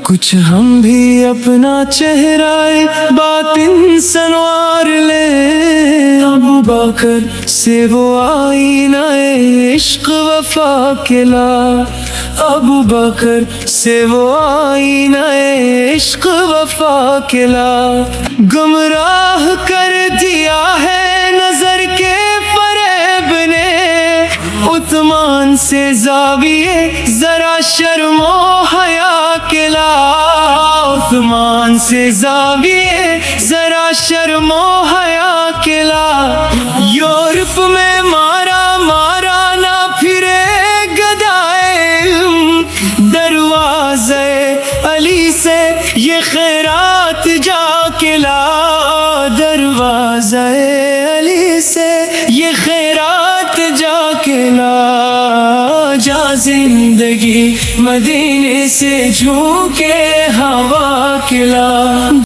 کچھ ہم بھی اپنا چہرہ باطن سنوار لیں، ابو بکر سے وہ آئینہ عشق وفا کھلا، ابو بکر سے وہ آئینہ عشق وفا کھلا، گمراہ کر دیا ہے نظر کے فریب نے، عثمان سے زاویے ذرا شرم و حیا کھلا، عثمان سے زاویے ذرا شرم و حیا کھلا، یورپ میں مارا نہ پھرے گدائے علم، دروازے علی سے یہ خیرات جا کھلا، دروازے علی سے یہ خیرات جا کھلا، جا زندگی مدینے سے جھونکے ہوا کھلا۔